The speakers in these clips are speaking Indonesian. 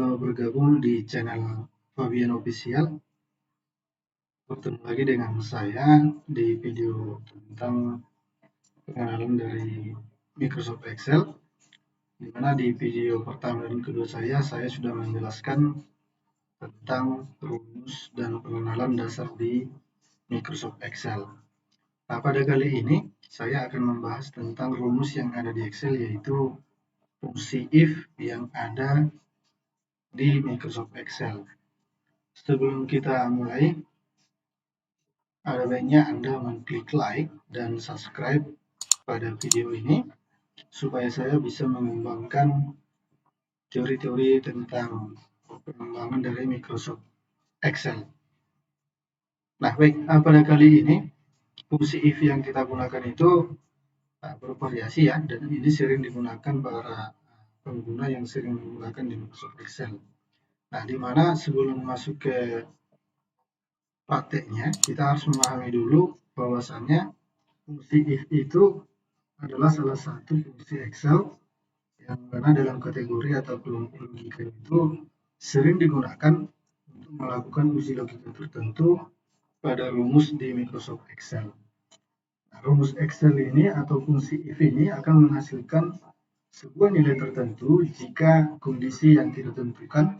selamat bergabung di channel Fabian Official. Bertemu lagi dengan saya di video tentang pengenalan dari Microsoft Excel, di mana di video pertama dan kedua saya sudah menjelaskan tentang rumus dan pengenalan dasar di Microsoft Excel. Nah, pada kali ini saya akan membahas tentang rumus yang ada di Excel, yaitu fungsi if yang ada di Microsoft Excel. Sebelum kita mulai, ada baiknya Anda mengklik like dan subscribe pada video ini supaya saya bisa mengembangkan teori-teori tentang pengembangan dari Microsoft Excel. Nah, baik, pada kali ini fungsi if yang kita gunakan itu bervariasi ya, dan ini sering digunakan para pengguna yang sering menggunakan di Microsoft Excel. Nah, di mana sebelum masuk ke prakteknya, kita harus memahami dulu bahwasannya fungsi if itu adalah salah satu fungsi Excel yang mana dalam kategori atau kelompok logika itu sering digunakan untuk melakukan uji logika tertentu pada rumus di Microsoft Excel. Nah, rumus Excel ini atau fungsi if ini akan menghasilkan sebuah nilai tertentu jika kondisi yang tidak ditentukan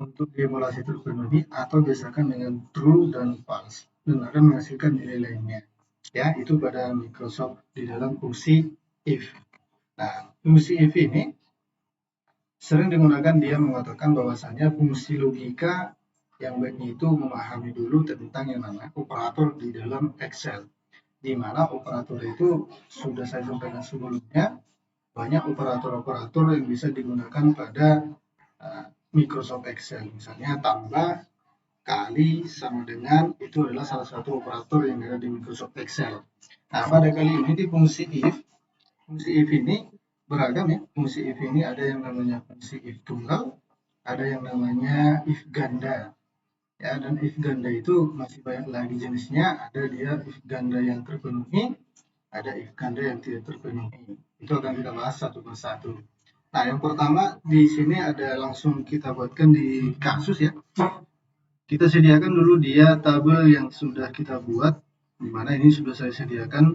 untuk diemulasi terpenuhi atau biasakan dengan true dan false, dan akan menghasilkan nilai lainnya. Ya, itu pada Microsoft di dalam fungsi if. Nah, fungsi if ini sering digunakan, dia mengatakan bahwasanya fungsi logika yang baiknya itu memahami dulu tentang yang namanya operator di dalam Excel, di mana operator itu sudah saya sampaikan sebelumnya, banyak operator-operator yang bisa digunakan pada Microsoft Excel. Misalnya tambah, kali, sama dengan, itu adalah salah satu operator yang ada di Microsoft Excel. Nah, pada kali ini di fungsi if ini beragam ya. Fungsi if ini ada yang namanya fungsi if tunggal, ada yang namanya if ganda. Ya, dan if ganda itu masih banyak lagi jenisnya. Ada dia if ganda yang terpenuhi, ada if ganda yang tidak terpenuhi. Itu akan kita bahas satu persatu. Nah, yang pertama di sini ada langsung kita buatkan di kasus ya. Kita sediakan dulu dia tabel yang sudah kita buat, di mana ini sudah saya sediakan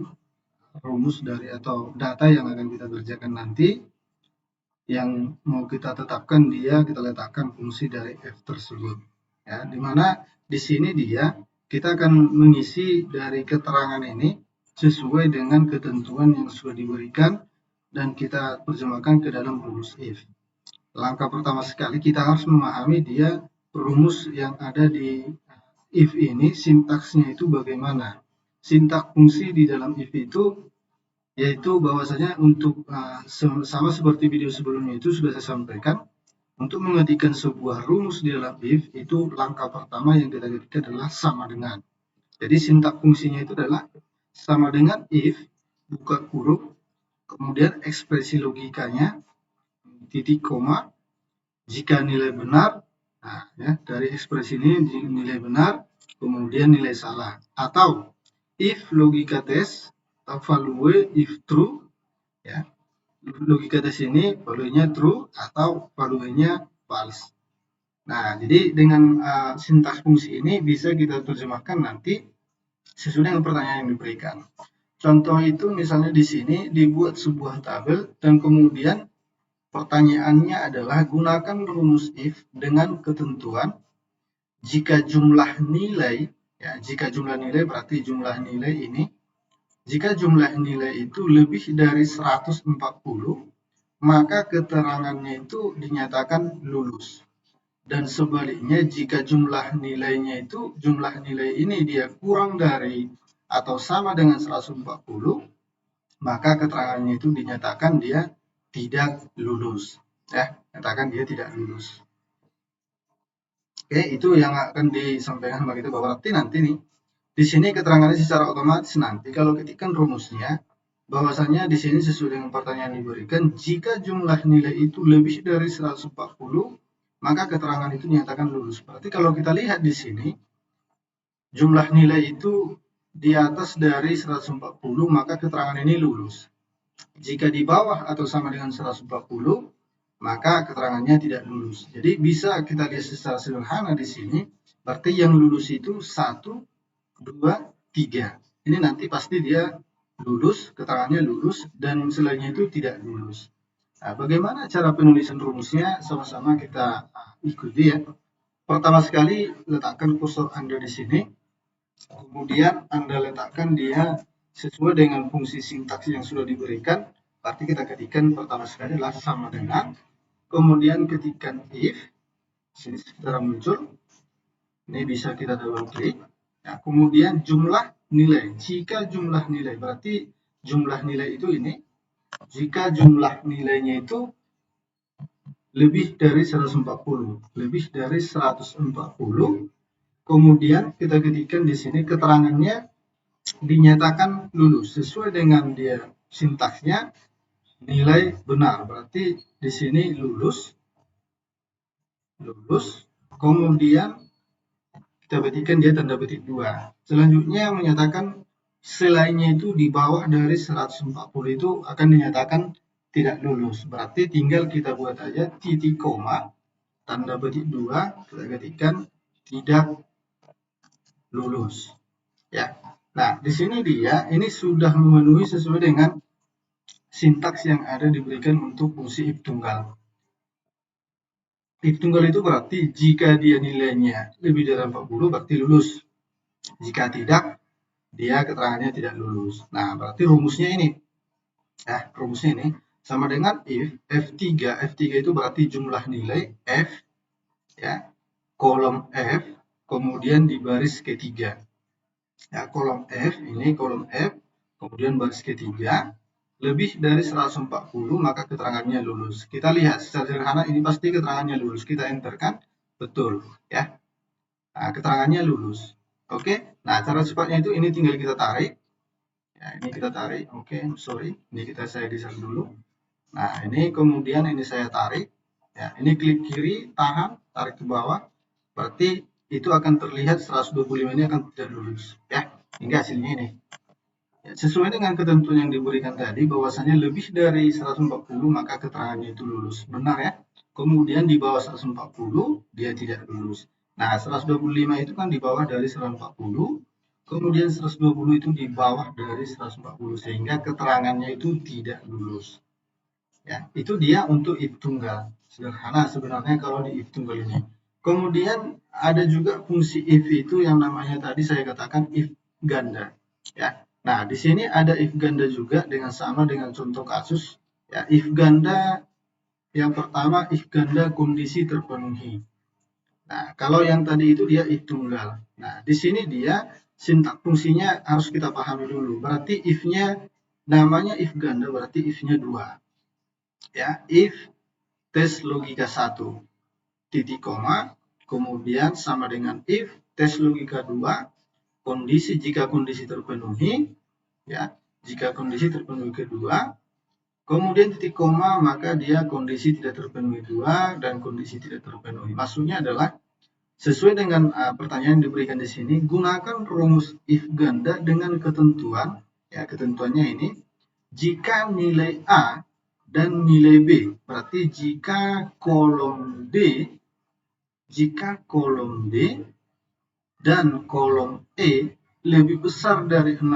rumus dari atau data yang akan kita kerjakan nanti, yang mau kita tetapkan dia, kita letakkan fungsi dari f tersebut. Ya, di mana di sini dia kita akan mengisi dari keterangan ini sesuai dengan ketentuan yang sudah diberikan dan kita terjemahkan ke dalam rumus if. Langkah pertama sekali kita harus memahami dia rumus yang ada di if ini, sintaksnya itu bagaimana. Sintaks fungsi di dalam if itu yaitu bahwasanya untuk sama seperti video sebelumnya itu sudah saya sampaikan, untuk mengetikkan sebuah rumus di dalam if itu langkah pertama yang kita ketikkan adalah sama dengan. Jadi sintaks fungsinya itu adalah sama dengan if, buka kurung, kemudian ekspresi logikanya, titik koma, jika nilai benar, nah ya, dari ekspresi ini nilai benar, kemudian nilai salah. Atau if logika tes, value if true, ya, logika tes ini value-nya true atau value-nya false. Nah, jadi dengan sintaks fungsi ini bisa kita terjemahkan nanti sesuai dengan pertanyaan yang diberikan. Contoh itu misalnya di sini dibuat sebuah tabel dan kemudian pertanyaannya adalah gunakan rumus if dengan ketentuan jika jumlah nilai, ya, jika jumlah nilai berarti jumlah nilai ini, jika jumlah nilai itu lebih dari 140, maka keterangannya itu dinyatakan lulus. Dan sebaliknya jika jumlah nilainya itu, jumlah nilai ini dia kurang dari atau sama dengan 140, maka keterangannya itu dinyatakan dia tidak lulus. Ya, katakan dia tidak lulus. Oke, itu yang akan disampaikan sama kita, berarti nanti nih di sini keterangannya secara otomatis nanti kalau ketikkan rumusnya bahwasanya di sini sesuai dengan pertanyaan diberikan, jika jumlah nilai itu lebih dari 140, maka keterangan itu dinyatakan lulus. Berarti kalau kita lihat di sini jumlah nilai itu di atas dari 140, maka keterangan ini lulus. Jika di bawah atau sama dengan 140, maka keterangannya tidak lulus. Jadi bisa kita lihat secara sederhana di sini, berarti yang lulus itu 1, 2, 3. Ini nanti pasti dia lulus, keterangannya lulus, dan selainnya itu tidak lulus. Nah, bagaimana cara penulisan rumusnya? Sama-sama kita ikuti ya. Pertama sekali, letakkan kursor Anda di sini. Kemudian Anda letakkan dia sesuai dengan fungsi sintaks yang sudah diberikan. Berarti kita ketikkan pertama sekali adalah sama dengan. Kemudian ketikkan if. Sini secara muncul. Ini bisa kita double klik. Nah, kemudian jumlah nilai. Jika jumlah nilai, berarti jumlah nilai itu ini. Jika jumlah nilainya itu lebih dari 140, lebih dari 140, kemudian kita ketikkan di sini keterangannya dinyatakan lulus sesuai dengan dia sintaksnya nilai benar, berarti di sini lulus, kemudian kita ketikkan dia tanda petik 2. Selanjutnya menyatakan selainnya itu di bawah dari 140 itu akan dinyatakan tidak lulus. Berarti tinggal kita buat aja titik koma, tanda petik 2, kita ketikkan tidak lulus. Ya. Nah, di sini dia ini sudah memenuhi sesuai dengan sintaks yang ada diberikan untuk fungsi if tunggal. If tunggal itu berarti jika dia nilainya lebih dari 40 berarti lulus. Jika tidak, dia keterangannya tidak lulus. Nah, berarti rumusnya ini. Ya, rumusnya ini sama dengan if F3. F3 itu berarti jumlah nilai F, ya, kolom F, kemudian di baris ketiga. Ya, kolom F, ini kolom F, kemudian baris ketiga, lebih dari 140, maka keterangannya lulus. Kita lihat secara sederhana, ini pasti keterangannya lulus. Kita enterkan, betul. Ya, nah, keterangannya lulus. Oke, nah cara cepatnya itu ini tinggal kita tarik. Ya, ini kita tarik. Oke, sorry. Ini saya desain dulu. Nah, ini kemudian ini saya tarik. Ya, ini klik kiri, tahan, tarik ke bawah. Berarti itu akan terlihat 125 ini akan tidak lulus. Ya, hingga hasilnya ini. Ya, sesuai dengan ketentuan yang diberikan tadi, bahwasanya lebih dari 140 maka keterangannya itu lulus. Benar ya? Kemudian di bawah 140 dia tidak lulus. Nah, 125 itu kan di bawah dari 140. Kemudian 120 itu di bawah dari 140 sehingga keterangannya itu tidak lulus. Ya, itu dia untuk if tunggal. Sederhana sebenarnya kalau di if tunggal ini. Kemudian ada juga fungsi if itu yang namanya tadi saya katakan if ganda. Ya. Nah, di sini ada if ganda juga dengan sama dengan contoh kasus. Ya, if ganda yang pertama if ganda kondisi terpenuhi. Nah, kalau yang tadi itu dia if tunggal. Nah, di sini dia sintak fungsinya harus kita pahami dulu. Berarti if-nya namanya if ganda, berarti if-nya 2. Ya, if tes logika 1 titik koma, kemudian sama dengan if tes logika 2 kondisi jika kondisi terpenuhi, ya, jika kondisi terpenuhi kedua, kemudian titik koma maka dia kondisi tidak terpenuhi 2 dan kondisi tidak terpenuhi. Maksudnya adalah sesuai dengan pertanyaan yang diberikan di sini, gunakan rumus if ganda dengan ketentuan, ya, ketentuannya ini jika nilai A dan nilai B, berarti jika kolom D dan kolom E lebih besar dari 60,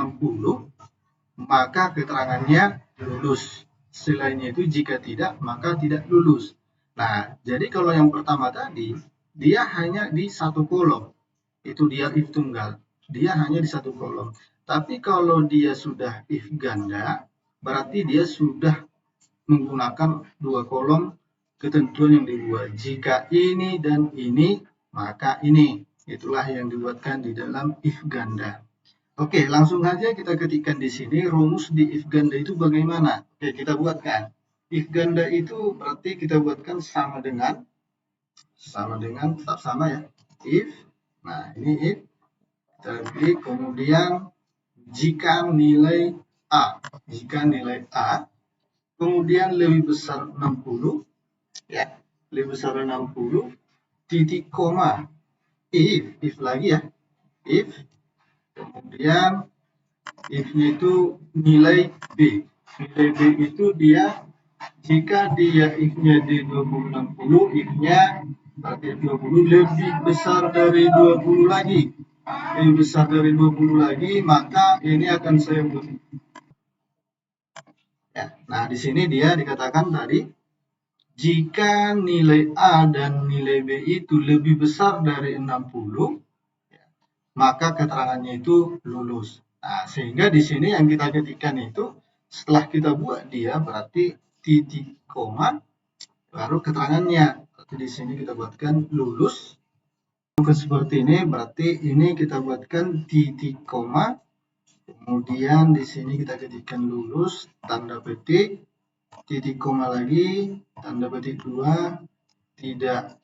maka keterangannya lulus. Selainnya itu jika tidak, maka tidak lulus. Nah, jadi kalau yang pertama tadi, dia hanya di satu kolom. Itu dia if tunggal. Dia hanya di satu kolom. Tapi kalau dia sudah if ganda, berarti dia sudah menggunakan dua kolom ketentuan yang dibuat. Jika ini dan ini, maka ini. Itulah yang dibuatkan di dalam if ganda. Oke, langsung aja kita ketikkan di sini rumus di if ganda itu bagaimana. Oke, kita buatkan. If ganda itu berarti kita buatkan sama dengan tetap sama ya. If, nah ini if, kita klik, kemudian jika nilai A, kemudian lebih besar 60, ya, lebih besar 60, titik koma, if lagi ya, if, kemudian if-nya itu nilai B. Nilai B itu dia Jika dia if-nya di 2060, if-nya berarti 20 lebih besar dari 20 lagi. Lebih besar dari 20 lagi, maka ini akan saya buat. Ya, nah, di sini dia dikatakan tadi, jika nilai A dan nilai B itu lebih besar dari 60, maka keterangannya itu lulus. Nah, sehingga di sini yang kita ketikkan itu, setelah kita buat dia berarti titik koma baru keterangannya. Berarti di sini kita buatkan lulus. Seperti ini, berarti ini kita buatkan titik koma. Kemudian di sini kita ketikkan lulus, tanda petik, titik koma lagi, tanda petik 2, tidak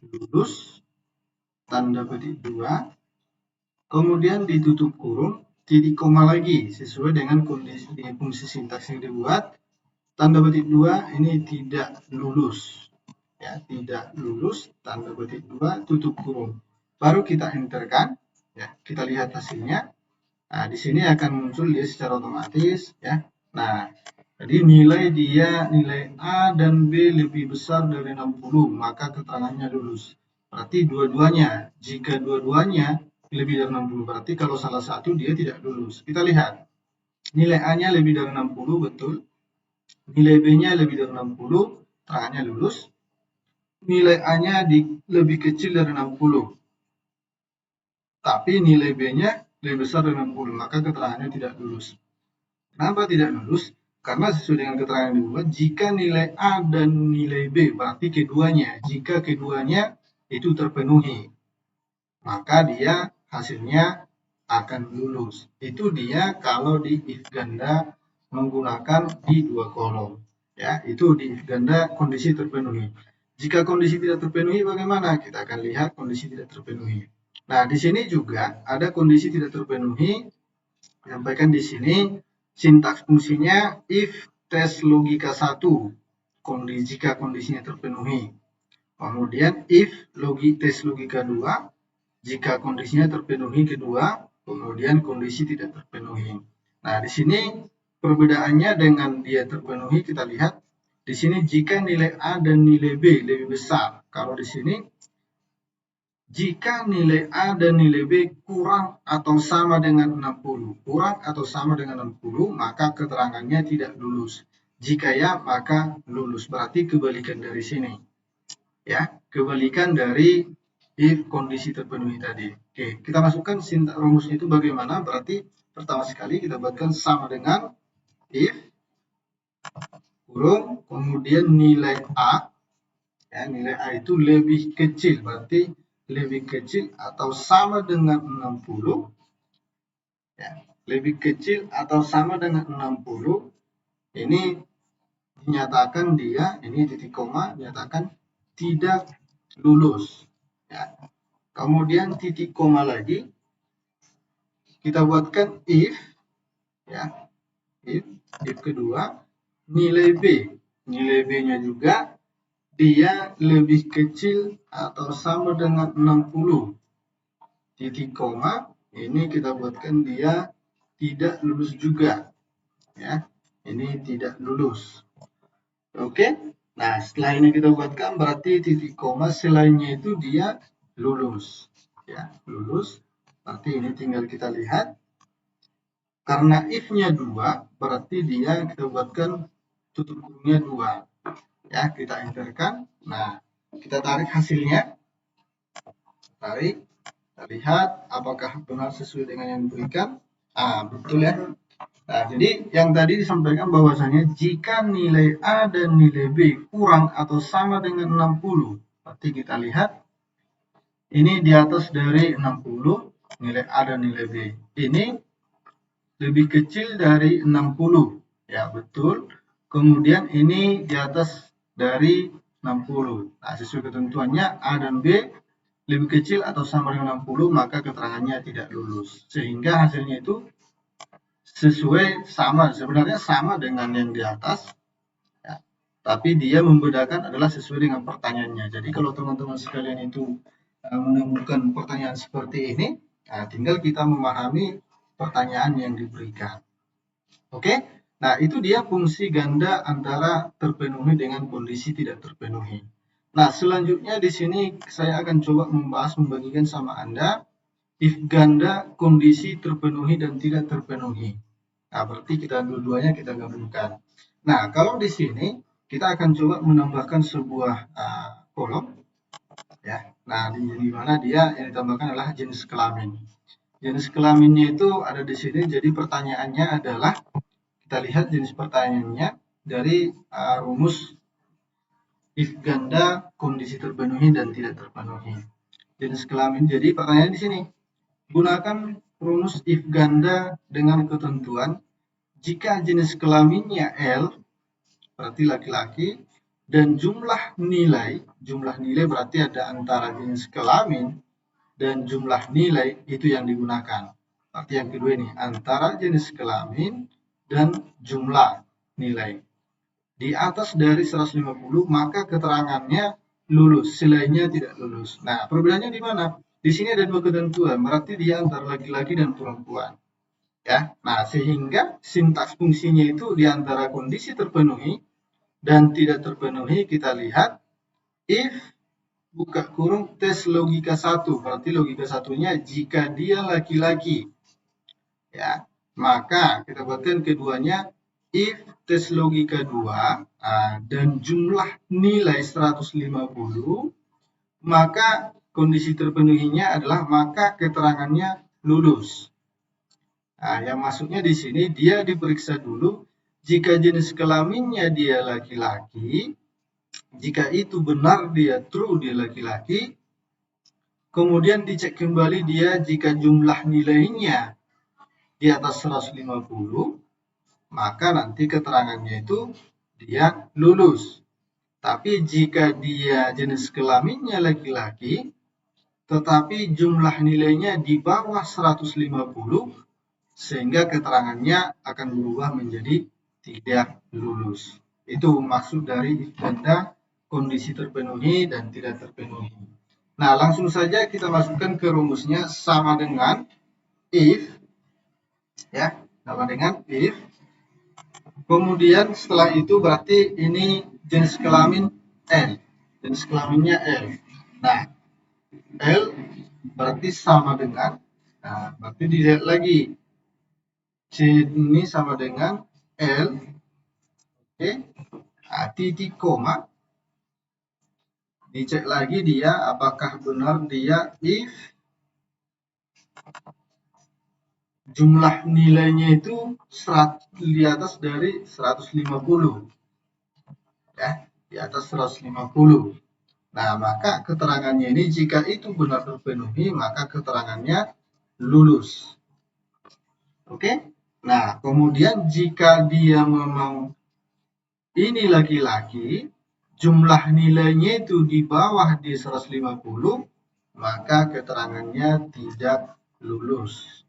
lulus, tanda petik 2. Kemudian ditutup kurung, titik koma lagi sesuai dengan kondisi di fungsi sintaks yang dibuat. Tanda petik 2 ini tidak lulus. Ya, tidak lulus, tanda petik 2, tutup kurung. Baru kita enterkan, ya, kita lihat hasilnya. Nah, di sini akan muncul dia secara otomatis, ya. Nah, jadi nilai A dan B lebih besar dari 60, maka keterangannya lulus. Berarti dua-duanya, jika dua-duanya lebih dari 60, berarti kalau salah satu dia tidak lulus. Kita lihat, nilai A-nya lebih dari 60, betul. Nilai B-nya lebih dari 60, keterangannya lulus. Nilai A-nya lebih kecil dari 60, tapi nilai B-nya lebih besar dari 60, maka keterangannya tidak lulus. Kenapa tidak lulus? Karena sesuai dengan keterangan yang dibuat, jika nilai A dan nilai B, berarti keduanya, jika keduanya itu terpenuhi, maka dia hasilnya akan lulus. Itu dia kalau di if ganda menggunakan di dua kolom. Ya, itu di if ganda kondisi terpenuhi. Jika kondisi tidak terpenuhi bagaimana? Kita akan lihat kondisi tidak terpenuhi. Nah, di sini juga ada kondisi tidak terpenuhi. Sampaikan di sini sintaks fungsinya if tes logika 1, jika kondisinya terpenuhi. Kemudian if tes logika 2, jika kondisinya terpenuhi kedua, kemudian kondisi tidak terpenuhi. Nah, di sini perbedaannya dengan dia terpenuhi, kita lihat di sini jika nilai A dan nilai B lebih besar. Kalau di sini jika nilai A dan nilai B kurang atau sama dengan 60, kurang atau sama dengan 60, maka keterangannya tidak lulus. Jika ya, maka lulus. Berarti kebalikan dari sini. Ya, kebalikan dari if kondisi terpenuhi tadi. Oke, kita masukkan sintaks rumusnya itu bagaimana? Berarti pertama sekali kita buatkan sama dengan if kurung, kemudian nilai A, ya, nilai A itu lebih kecil, berarti lebih kecil atau sama dengan 60, ya, lebih kecil atau sama dengan 60, ini dinyatakan dia, ini titik koma, dinyatakan tidak lulus. Ya. Kemudian titik koma lagi, kita buatkan if, ya, if kedua, nilai B, nilai B-nya juga dia lebih kecil atau sama dengan 60, titik koma, ini kita buatkan dia tidak lulus juga, ya, ini tidak lulus. Oke, nah setelah ini kita buatkan berarti titik koma selainnya itu dia lulus, ya, lulus. Berarti ini tinggal kita lihat, karena if-nya 2, berarti dia kita buatkan tutup kurungnya 2, ya, kita enterkan. Nah, kita tarik hasilnya, tarik, kita lihat apakah benar sesuai dengan yang diberikan. Betul ya. Nah, jadi yang tadi disampaikan bahwasanya jika nilai A dan nilai B kurang atau sama dengan 60, berarti kita lihat ini di atas dari 60, nilai A dan nilai B. Ini lebih kecil dari 60, ya betul. Kemudian ini di atas dari 60. Nah, sesuai ketentuannya A dan B lebih kecil atau sama dengan 60, maka keterangannya tidak lulus. Sehingga hasilnya itu sesuai, sama, sebenarnya sama dengan yang di atas, ya, tapi dia membedakan adalah sesuai dengan pertanyaannya. Jadi kalau teman-teman sekalian itu menemukan pertanyaan seperti ini, tinggal kita memahami pertanyaan yang diberikan. Oke, Nah, itu dia fungsi ganda antara terpenuhi dengan kondisi tidak terpenuhi. Nah, selanjutnya di sini saya akan coba membagikan sama Anda if ganda kondisi terpenuhi dan tidak terpenuhi. Nah, berarti kita dua-duanya kita gabungkan. Nah, kalau di sini kita akan coba menambahkan sebuah kolom, ya. Nah, di mana dia yang ditambahkan adalah jenis kelamin. Jenis kelaminnya itu ada di sini. Jadi pertanyaannya adalah kita lihat jenis pertanyaannya dari rumus if ganda kondisi terpenuhi dan tidak terpenuhi. Jenis kelamin. Jadi pertanyaan di sini, gunakan rumus if ganda dengan ketentuan jika jenis kelaminnya L, berarti laki-laki, dan jumlah nilai berarti ada antara jenis kelamin dan jumlah nilai itu yang digunakan. Arti yang kedua ini, antara jenis kelamin dan jumlah nilai. Di atas dari 150, maka keterangannya lulus, selainnya tidak lulus. Nah, perbedaannya di mana? Di sini ada dua ketentuan, berarti dia antara laki-laki dan perempuan. Ya, nah sehingga sintaks fungsinya itu di antara kondisi terpenuhi dan tidak terpenuhi kita lihat if buka kurung tes logika 1, berarti logika satunya jika dia laki-laki, ya, maka kita buatkan keduanya if tes logika 2 dan jumlah nilai 150, maka kondisi terpenuhinya adalah maka keterangannya lulus. Nah, yang maksudnya di sini dia diperiksa dulu jika jenis kelaminnya dia laki-laki, jika itu benar dia true dia laki-laki, kemudian dicek kembali dia jika jumlah nilainya di atas 150, maka nanti keterangannya itu dia lulus. Tapi jika dia jenis kelaminnya laki-laki, tetapi jumlah nilainya di bawah 150, sehingga keterangannya akan berubah menjadi tidak lulus. Itu maksud dari if ganda kondisi terpenuhi dan tidak terpenuhi. Nah, langsung saja kita masukkan ke rumusnya sama dengan if, ya, sama dengan if. Kemudian setelah itu berarti ini jenis kelamin L, jenis kelaminnya L. Nah, L berarti sama dengan, nah berarti dilihat lagi C ini sama dengan L, oke, nah, titik koma, dicek lagi dia apakah benar dia if jumlah nilainya itu di atas dari 150, ya, di atas 150. Nah, maka keterangannya ini jika itu benar terpenuhi, maka keterangannya lulus. Oke? Nah, kemudian jika dia memang ini laki-laki, jumlah nilainya itu di bawah di 150, maka keterangannya tidak lulus.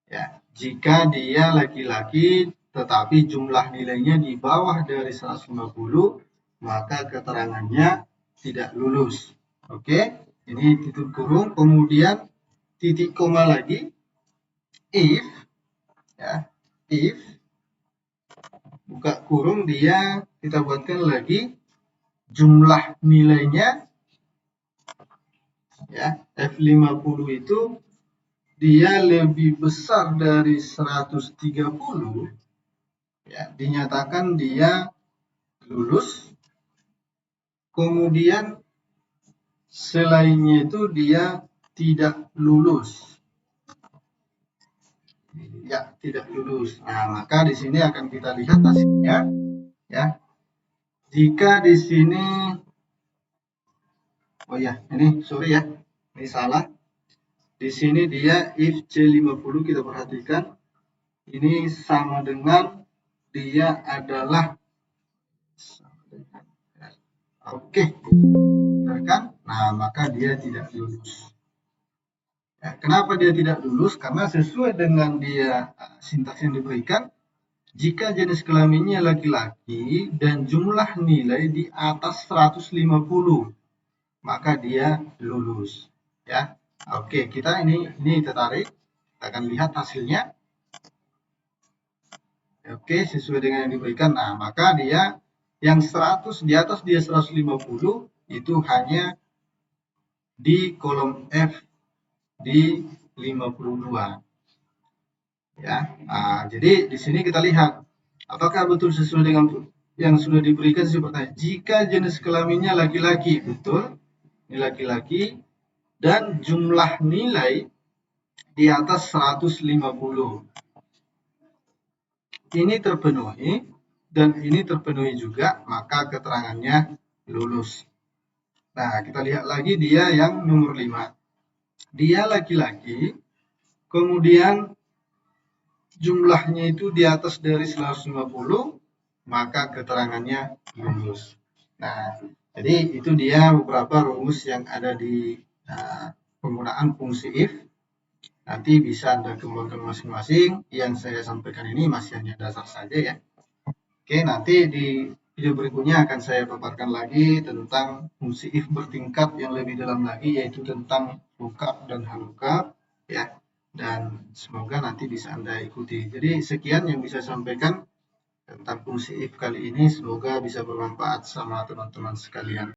Ya, jika dia laki-laki tetapi jumlah nilainya di bawah dari 150, maka keterangannya tidak lulus. Oke, ini titik kurung, kemudian titik koma lagi, if, ya, if, buka kurung dia kita buatkan lagi jumlah nilainya, ya, F50 itu dia lebih besar dari 130, ya, dinyatakan dia lulus. Kemudian selainnya itu dia tidak lulus, ya, tidak lulus. Nah, maka di sini akan kita lihat hasilnya, ya. Jika di sini, oh ya, ini sorry ya, ini salah. Di sini dia if C50 kita perhatikan ini sama dengan dia adalah oke, kan? Nah, maka dia tidak lulus. Ya, kenapa dia tidak lulus? Karena sesuai dengan dia sintaks yang diberikan, jika jenis kelaminnya laki-laki dan jumlah nilai di atas 150, maka dia lulus. Ya, oke, kita ini tertarik. Kita akan lihat hasilnya. Oke, sesuai dengan yang diberikan. Nah, maka dia yang 100 di atas dia 150 itu hanya di kolom F di 52. Ya. Nah, jadi di sini kita lihat apakah betul sesuai dengan yang sudah diberikan seperti jika jenis kelaminnya laki-laki, betul, ini laki-laki, dan jumlah nilai di atas 150. Ini terpenuhi dan ini terpenuhi juga, maka keterangannya lulus. Nah, kita lihat lagi dia yang nomor 5. Dia laki-laki, kemudian jumlahnya itu di atas dari 150, maka keterangannya lulus. Nah, jadi itu dia beberapa rumus yang ada di penggunaan fungsi if. Nanti bisa Anda kembangkan masing-masing. Yang saya sampaikan ini masih hanya dasar saja ya. Oke, nanti di video berikutnya akan saya paparkan lagi tentang fungsi if bertingkat yang lebih dalam lagi, yaitu tentang lookup dan unlookup ya. Dan semoga nanti bisa Anda ikuti. Jadi sekian yang bisa saya sampaikan tentang fungsi if kali ini, semoga bisa bermanfaat sama teman-teman sekalian.